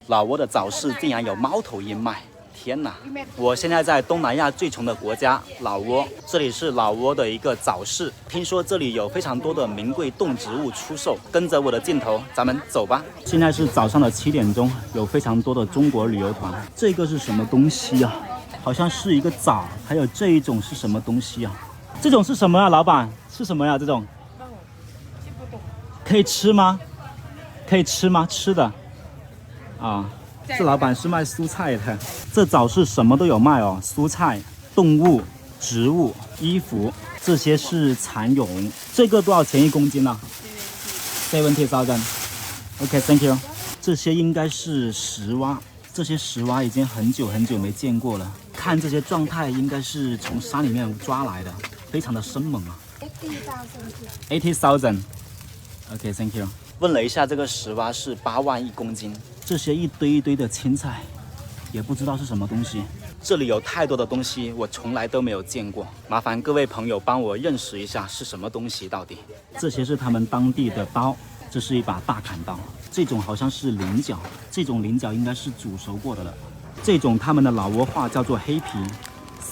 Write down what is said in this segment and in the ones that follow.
老挝的早市竟然有猫头鹰卖！天哪！我现在在东南亚最穷的国家老挝，这里是老挝的一个早市，听说这里有非常多的名贵动植物出售。跟着我的镜头，咱们走吧。现在是早上的7点钟，有非常多的中国旅游团。这个是什么东西啊？好像是一个枣，还有这一种是什么东西啊？这种是什么啊，老板？是什么呀？这种可以吃吗？可以吃吗？吃的啊。这老板是卖蔬菜的，这早市什么都有卖哦，蔬菜、动物、植物、衣服，这些是蚕蛹。这个多少钱1公斤呢？70,000。OK，thank you。这些应该是石蛙，这些石蛙已经很久没见过了。看这些状态，应该是从山里面抓来的，非常的生猛啊。80,000。OK，thank you。问了一下，这个石蛙是8万1公斤。这些一堆一堆的青菜，也不知道是什么东西。这里有太多的东西，我从来都没有见过。麻烦各位朋友帮我认识一下是什么东西到底。这些是他们当地的刀，这是一把大砍刀。这种好像是菱角，这种菱角应该是煮熟过的了。这种他们的老挝话叫做黑皮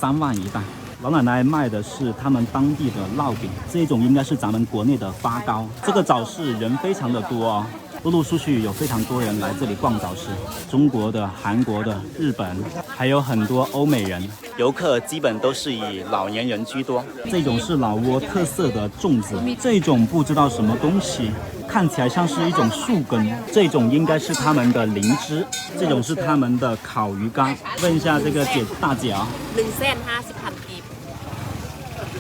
，3万1袋。老奶奶卖的是他们当地的烙饼，这种应该是咱们国内的发糕。这个早市人非常的多哦。陆陆续续有非常多人来这里逛早市，中国的、韩国的、日本，还有很多欧美人。游客基本都是以老年人居多。这种是老挝特色的粽子，这种不知道什么东西，看起来像是一种树根。这种应该是他们的灵芝，这种是他们的烤鱼干。问一下这个大姐啊，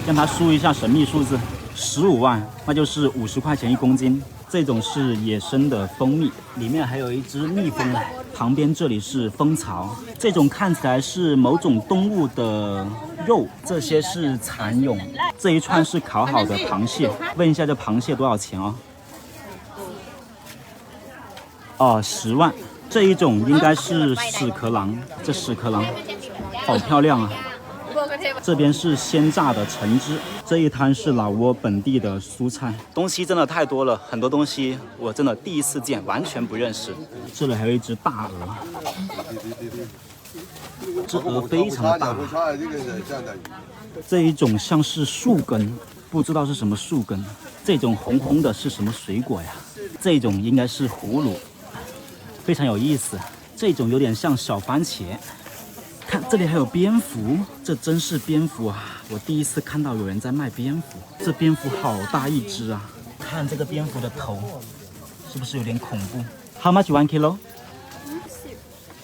让她输一下神秘数字，15万，那就是50块钱1公斤。这种是野生的蜂蜜，里面还有一只蜜蜂，旁边这里是蜂巢。这种看起来是某种动物的肉，这些是蚕蛹。这一串是烤好的螃蟹，问一下这螃蟹多少钱哦？10万。这一种应该是屎壳郎，这屎壳郎好漂亮啊。这边是鲜榨的橙汁，这一摊是老挝本地的蔬菜，东西真的太多了，很多东西我真的第一次见，完全不认识。这里还有一只大鹅，这鹅非常的大。这一种像是树根，不知道是什么树根。这种红红的是什么水果呀？这种应该是葫芦，非常有意思。这种有点像小番茄。看这里还有蝙蝠，这真是蝙蝠啊！我第一次看到有人在卖蝙蝠，这蝙蝠好大一只啊！看这个蝙蝠的头，是不是有点恐怖 ？How much 1 kilo？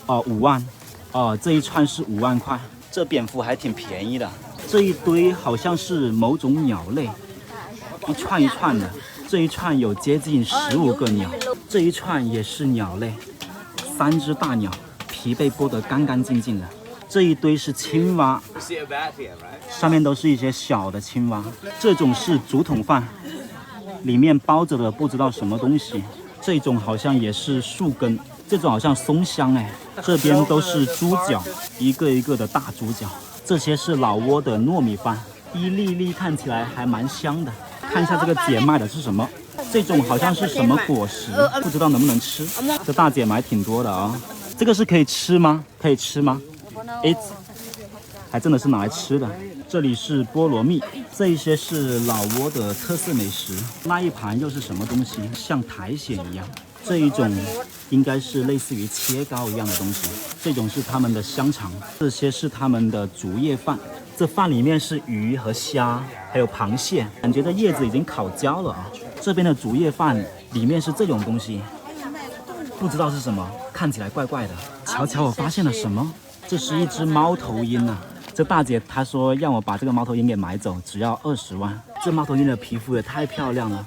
5万。这一串是5万块。这蝙蝠还挺便宜的。这一堆好像是某种鸟类，一串一串的。这一串有接近15个鸟，这一串也是鸟类，3只大鸟，皮被剥得干干净净的。这一堆是青蛙，上面都是一些小的青蛙。这种是竹筒饭，里面包着的不知道什么东西。这种好像也是树根，这种好像松香哎。这边都是猪脚，一个一个的大猪脚。这些是老挝的糯米饭，一粒粒看起来还蛮香的。看一下这个姐卖的是什么？这种好像是什么果实，不知道能不能吃。这大姐买挺多的啊。这个是可以吃吗？可以吃吗？还真的是拿来吃的。这里是菠萝蜜，这一些是老挝的特色美食。那一盘又是什么东西？像苔藓一样。这一种应该是类似于切糕一样的东西。这种是他们的香肠，这些是他们的竹叶饭。这饭里面是鱼和虾，还有螃蟹，感觉这叶子已经烤焦了啊。这边的竹叶饭里面是这种东西，不知道是什么，看起来怪怪的。瞧瞧，我发现了什么？这是一只猫头鹰啊！这大姐她说让我把这个猫头鹰给买走，只要20万。这猫头鹰的皮肤也太漂亮了，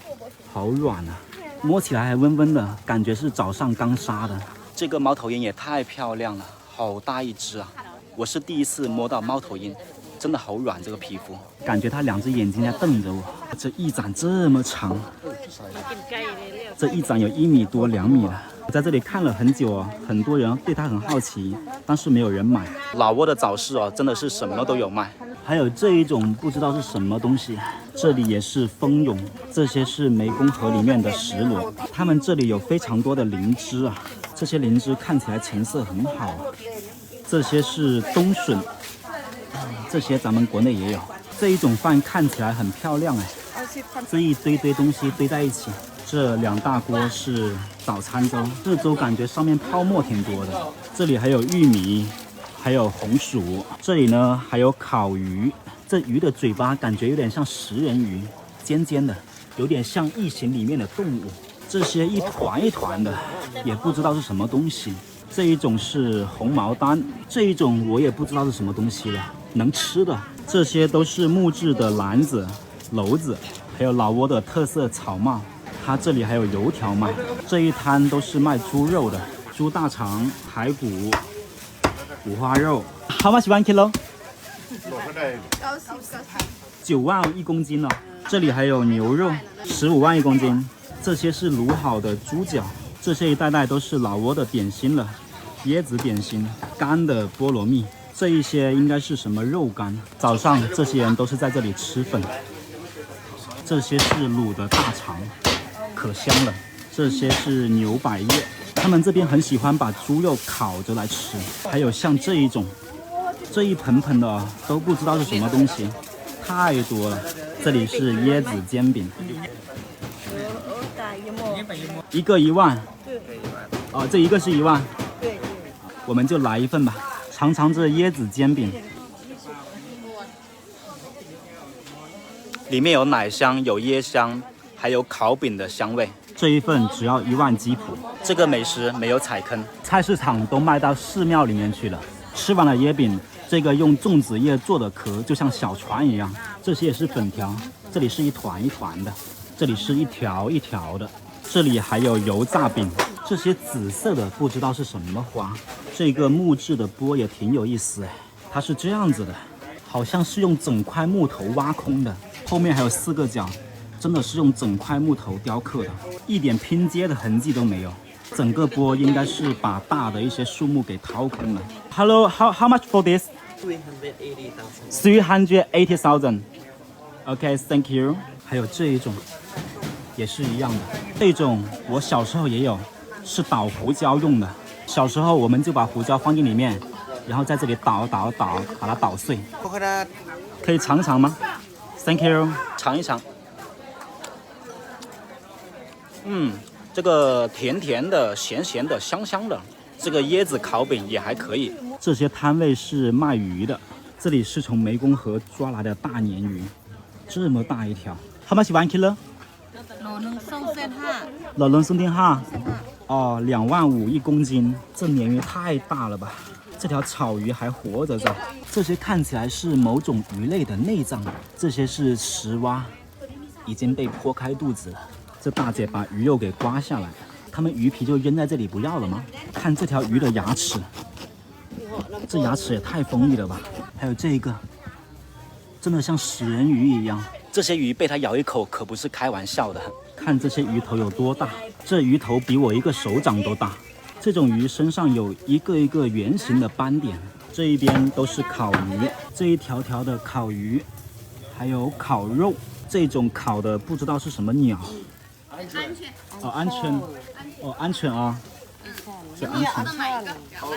好软啊，摸起来还温温的，感觉是早上刚杀的。这个猫头鹰也太漂亮了，好大一只啊！我是第一次摸到猫头鹰，真的好软，这个皮肤，感觉它2只眼睛在瞪着我。这一盏这么长，这一盏有1米多2米了。我在这里看了很久哦，很多人对它很好奇，但是没有人买。老挝的早市哦，真的是什么都有卖。还有这一种不知道是什么东西，这里也是蜂蛹，这些是湄公河里面的石螺。他们这里有非常多的灵芝啊，这些灵芝看起来成色很好啊。这些是冬笋，这些咱们国内也有。这一种饭看起来很漂亮哎，这一堆东西堆在一起。这2大锅是早餐粥，这粥感觉上面泡沫挺多的。这里还有玉米，还有红薯。这里呢还有烤鱼，这鱼的嘴巴感觉有点像食人鱼，尖尖的，有点像异形里面的动物。这些一团一团的，也不知道是什么东西。这一种是红毛丹，这一种我也不知道是什么东西了，能吃的。这些都是木质的篮子、篓子，还有老挝的特色草帽。它这里还有油条卖。这一摊都是卖猪肉的，猪大肠、排骨、五花肉。How much 1 kilo？ 9万1公斤呢。这里还有牛肉，15万1公斤。这些是卤好的猪脚。这些一袋袋都是老挝的点心了，椰子点心、干的菠萝蜜。这一些应该是什么肉干？早上这些人都是在这里吃粉。这些是卤的大肠，可香了。这些是牛百叶，他们这边很喜欢把猪肉烤着来吃。还有像这一种，这一盆盆的都不知道是什么东西，太多了。这里是椰子煎饼，一个1万。哦，这一个是1万。对，我们就来一份吧。尝尝这椰子煎饼，里面有奶香，有椰香，还有烤饼的香味。这一份只要1万基普。这个美食没有踩坑，菜市场都卖到寺庙里面去了。吃完了椰饼，这个用粽子叶做的壳就像小船一样。这些也是粉条，这里是一团一团的，这里是一条一条的。这里还有油炸饼，这些紫色的不知道是什么花。这个木质的钵也挺有意思哎，它是这样子的，好像是用整块木头挖空的，后面还有4个角，真的是用整块木头雕刻的，一点拼接的痕迹都没有。整个钵应该是把大的一些树木给掏空了。Hello, how much for this? 380,000. Okay, thank you. 还有这一种，也是一样的。这种我小时候也有，是捣胡椒用的。小时候我们就把胡椒放进里面，然后在这里捣，把它捣碎。可以尝尝吗 ？Thank you， 尝一尝。这个甜甜的、咸咸的、香香的。这个椰子烤饼也还可以。这些摊位是卖鱼的，这里是从湄公河抓来的大鲶鱼，这么大一条。How much 1 kilo？ 老人送电哈。哦，2万51公斤，这鲶鱼太大了吧！这条草鱼还活着在。这些看起来是某种鱼类的内脏，这些是石蛙，已经被剖开肚子了。这大姐把鱼肉给刮下来，他们鱼皮就扔在这里不要了吗？看这条鱼的牙齿，这牙齿也太锋利了吧！还有这个，真的像食人鱼一样。这些鱼被它咬一口可不是开玩笑的。看这些鱼头有多大，这鱼头比我一个手掌都大。这种鱼身上有一个一个圆形的斑点。这一边都是烤鱼，这一条条的烤鱼，还有烤肉。这种烤的不知道是什么鸟。安全。哦，安全。哦，安全啊。是安全。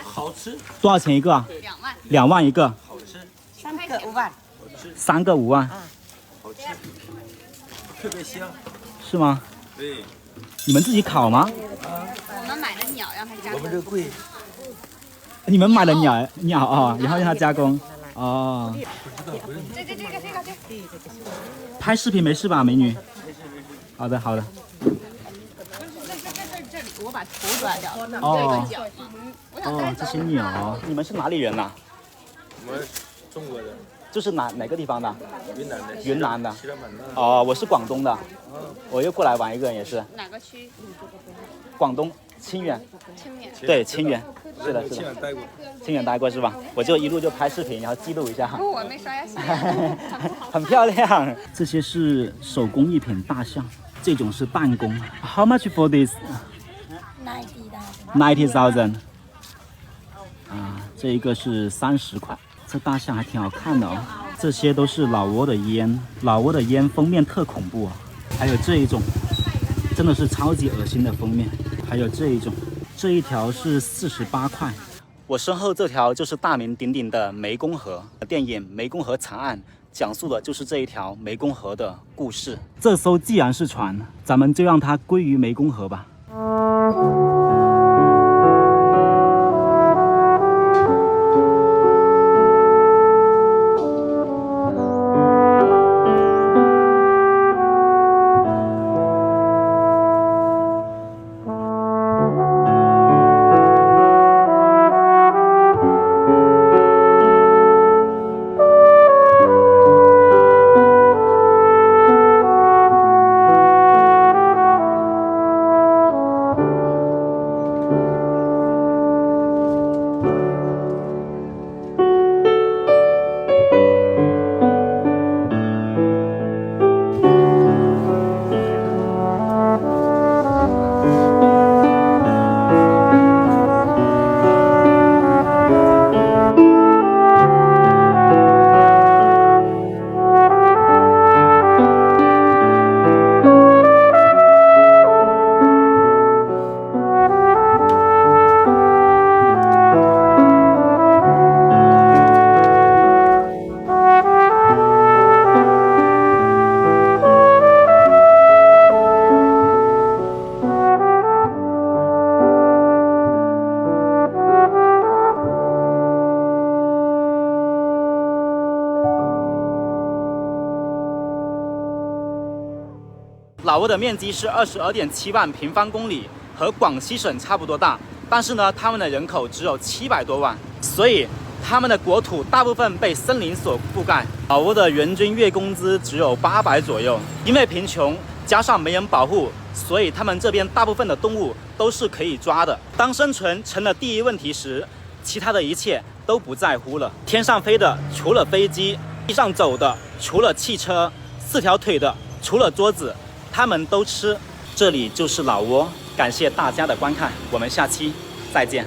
好吃。多少钱一个啊？2万一个。好吃。3个5万。3个5万。好吃。特别香。是吗？对。你们自己烤吗？我们买的鸟让它加工。我们这贵。你们买的鸟啊，然后让它加工。哦。这个。拍视频没事吧，美女？好的。这里，我把头抓掉。哦。这个脚。哦，这些鸟，你们是哪里人呐？我们中国的。这是哪个地方的？云南的。云南的。哦，我是广东的。我又过来玩一个，也是。哪个区？广东清远。清远。对，清远。是的。清远待过。清远待过是吧？我就一路就拍视频，然后记录一下。我没刷牙洗很漂亮。这些是手工艺品大象，这种是弹弓。How much for this? 90,000。啊，这一个是30块。这大象还挺好看的哦。这些都是老挝的烟，老挝的烟封面特恐怖啊。还有这一种，真的是超级恶心的封面。还有这一种，这一条是48块。我身后这条就是大名鼎鼎的湄公河。电影《湄公河惨案》讲述的就是这一条湄公河的故事。这艘既然是船，咱们就让它归于湄公河吧。老挝的面积是22.7万平方公里，和广西省差不多大，但是呢，他们的人口只有700多万，所以他们的国土大部分被森林所覆盖。老挝的人均月工资只有800左右，因为贫穷加上没人保护，所以他们这边大部分的动物都是可以抓的。当生存成了第一问题时，其他的一切都不在乎了。天上飞的除了飞机，地上走的除了汽车，4条腿的除了桌子，他们都吃。这里就是老挝，感谢大家的观看，我们下期再见。